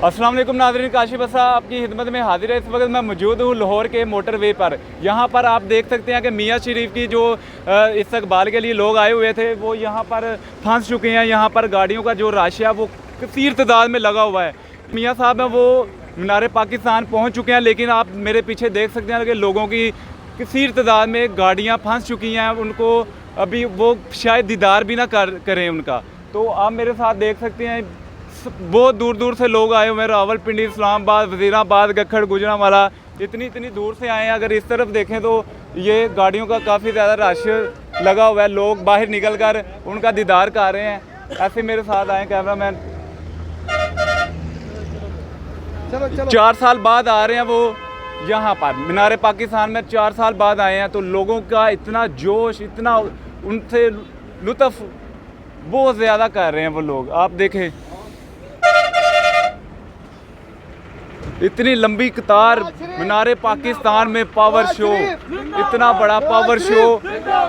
अस्सलाम वालेकुम नाज़रीन, काशिफ बसा आपकी खिदमत में हाजिर है। इस वक्त मैं मौजूद हूँ लाहौर के मोटरवे पर। यहाँ पर आप देख सकते हैं कि मियाँ शरीफ की जो इस्तकबाल के लिए लोग आए हुए थे वो यहाँ पर फंस चुके हैं। यहाँ पर गाड़ियों का जो रश है वो कसीर तादाद में लगा हुआ है। मियाँ साहब हैं वो मीनार पाकिस्तान पहुँच चुके हैं, लेकिन आप मेरे पीछे देख सकते हैं कि लोगों की कसीर तादाद में गाड़ियाँ फंस चुकी हैं। उनको अभी वो शायद दीदार भी ना करें उनका। तो आप मेरे साथ देख सकते हैं बहुत दूर दूर से लोग आए हुए हैं। रावलपिंडी, इस्लामाबाद, वज़ीराबाद, गखड़, गुजरांवाला, इतनी दूर से आए हैं। अगर इस तरफ देखें तो ये गाड़ियों का काफ़ी ज़्यादा रश लगा हुआ है। लोग बाहर निकल कर उनका दीदार कर रहे हैं। ऐसे मेरे साथ आए कैमरामैन। 4 साल बाद आ रहे हैं वो यहाँ पर मीनार पाकिस्तान में। 4 साल बाद आए हैं तो लोगों का इतना जोश, इतना उनसे लुत्फ़ बहुत ज़्यादा कर रहे हैं वो लोग। आप देखें इतनी लंबी कतार मीनार पाकिस्तान में, पावर शो, इतना बड़ा पावर शो,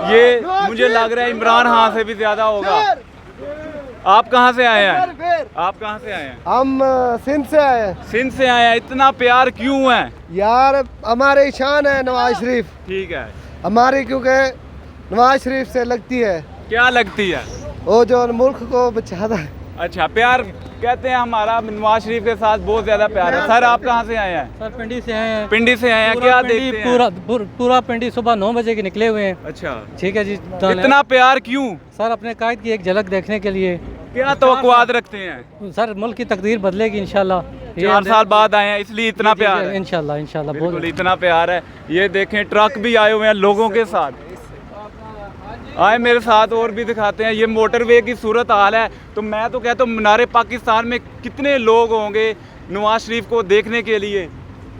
ये मुझे लग रहा है इमरान खान से भी ज़्यादा होगा। आप कहाँ से आए हैं? आप कहाँ से आए हैं? हम सिंध से आए हैं। सिंध से आए हैं। इतना प्यार क्यों है यार? हमारे शान है नवाज शरीफ। ठीक है, हमारी क्योंकि नवाज शरीफ से लगती है। क्या लगती है? वो जो मुल्क को बचाता है। अच्छा, प्यार कहते हैं हमारा नवाज शरीफ के साथ बहुत ज्यादा प्यार है। सर आप कहाँ से आए हैं? सर पिंडी से आए हैं। पिंडी से आए हैं। क्या देखते हैं? पूरा पिंडी सुबह 9 बजे के निकले हुए हैं। अच्छा, ठीक है जी। इतना प्यार क्यों? सर अपने कायद की एक झलक देखने के लिए। क्या तवक्कुआत रखते हैं? सर मुल्क की तकदीर बदलेगी इंशाल्लाह। 4 साल बाद आए हैं इसलिए इतना प्यार है। इंशाल्लाह बिल्कुल इतना प्यार है। ये देखें ट्रक भी आए हुए हैं लोगों के साथ। आए मेरे साथ और भी दिखाते हैं। ये मोटरवे की सूरत हाल है। तो मैं तो कहता हूँ मीनार पाकिस्तान में कितने लोग होंगे नवाज शरीफ को देखने के लिए।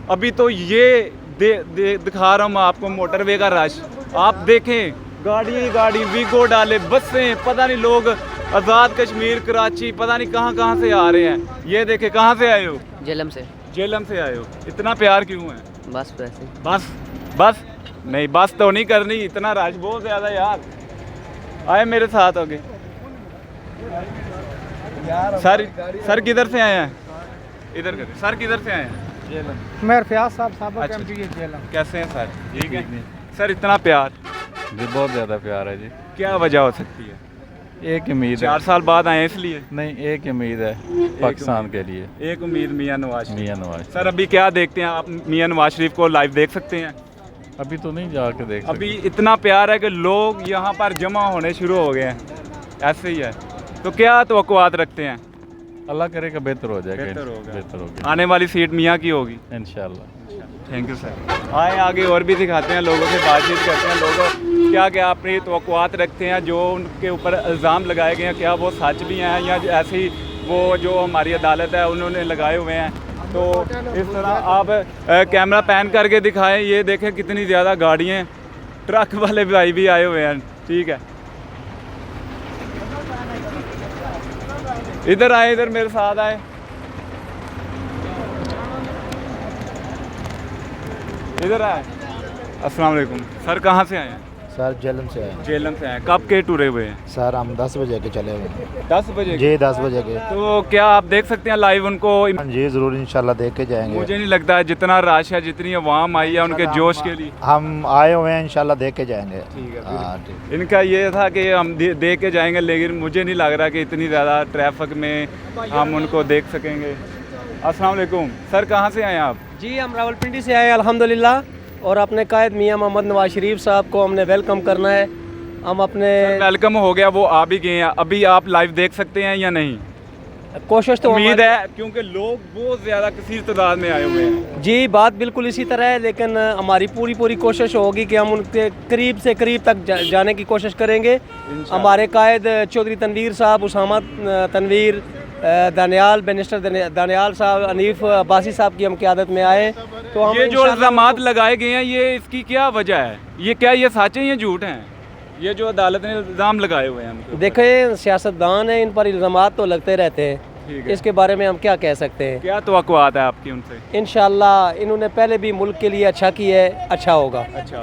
अभी तो ये दिखा रहा हूँ मैं आपको मोटरवे का रश। आप देखें गाड़ी वीगो डाले, बसें, पता नहीं लोग आज़ाद कश्मीर, कराची, पता नहीं कहाँ से आ रहे हैं। ये देखें, कहाँ से आए हो? जेलम से। जेलम से आए हो। इतना प्यार क्यों है? बस वैसे। बस नहीं, बस तो नहीं करनी। इतना रश बहुत ज़्यादा यार। आए मेरे साथ हो गए। सर किधर से आए हैं? इधर कर। सर किधर से आए हैं? मैं फयाज साहब अच्छा, कैसे हैं सर? ठीक है सर। इतना प्यार जी, बहुत ज़्यादा प्यार है जी। क्या वजह हो सकती है? एक उम्मीद है। 4 साल बाद आए हैं इसलिए? नहीं, एक उम्मीद है पाकिस्तान के लिए। एक उम्मीद मियां नवाज शरीफ। मियां नवाज। सर अभी क्या देखते हैं आप? मियां नवाज शरीफ को लाइव देख सकते हैं? अभी तो नहीं जाके देख अभी इतना प्यार है कि लोग यहाँ पर जमा होने शुरू हो गए हैं। ऐसे ही है। तो क्या तवक्कुआत रखते हैं? अल्लाह करेगा बेहतर हो जाएगा। बेहतर होगा। बेहतर होगा आने वाली सीट मियाँ की होगी इंशाल्लाह। Thank you sir. आए आगे और भी दिखाते हैं, लोगों से बातचीत करते हैं। लोग क्या अपनी तवक्कुआत रखते हैं, जो उनके ऊपर इल्ज़ाम लगाए गए हैं क्या वो सच भी हैं या ऐसे ही वो जो हमारी अदालत है उन्होंने लगाए हुए हैं। तो इस तरह आप कैमरा पैन करके दिखाएं। ये देखें कितनी ज़्यादा गाड़ियाँ, ट्रक वाले भाई भी आए हुए हैं। ठीक है, इधर आए, इधर मेरे साथ आए। इधर आए। अस्सलाम वालेकुम सर, कहाँ से आए हैं? सर जेलम से आए। जेलम से आए। कब के टूरे हुए हैं? सर हम 10 बजे के चले हुए। 10 बजे जी 10 बजे के। तो क्या आप देख सकते हैं लाइव उनको? जी ज़रूर इंशाल्लाह देख के जाएंगे। मुझे नहीं लगता है जितना रश है, जितनी आवाम आई है उनके जोश के लिए। हम आए हुए हैं, इंशाल्लाह देख के जाएंगे। ठीक है, हाँ ठीक। इनका ये था कि हम देख के जाएंगे, लेकिन मुझे नहीं लग रहा कि इतनी ज़्यादा ट्रैफिक में हम उनको देख सकेंगे। अस्सलाम वालेकुम सर, कहाँ से आए आप? जी हम रावलपिंडी से आए अल्हम्दुलिल्लाह। और अपने कायद मियाँ मोहम्मद नवाज शरीफ साहब को हमने वेलकम करना है। हम अपने वेलकम हो गया, वो आ भी गए हैं। अभी आप लाइव देख सकते हैं या नहीं? कोशिश तो उम्मीद है, क्योंकि लोग बहुत ज़्यादा कसीर तादाद में आए हुए हैं। जी बात बिल्कुल इसी तरह है, लेकिन हमारी पूरी कोशिश होगी कि हम उनके करीब से करीब तक जाने की कोशिश करेंगे। हमारे कायद चौधरी तनवीर साहब, उसामा तनवीर, दानियाल, बैरिस्टर दानियाल साहब, अनीफ अब्बासी साहब की हम क़यादत में आए। तो हम ये जो इल्ज़ामात लगाए गए हैं, ये इसकी क्या वजह है? ये क्या ये सच है या झूठ हैं? ये जो अदालत ने इल्ज़ाम लगाए हुए हैं? देखें सियासतदान हैं, इन पर इल्ज़ामात तो लगते रहते हैं। इसके बारे में हम क्या कह सकते हैं? क्या तवक्कुआत है आपकी उनसे? इंशाल्लाह इन्होंने पहले भी मुल्क के लिए अच्छा किया है, अच्छा होगा। अच्छा।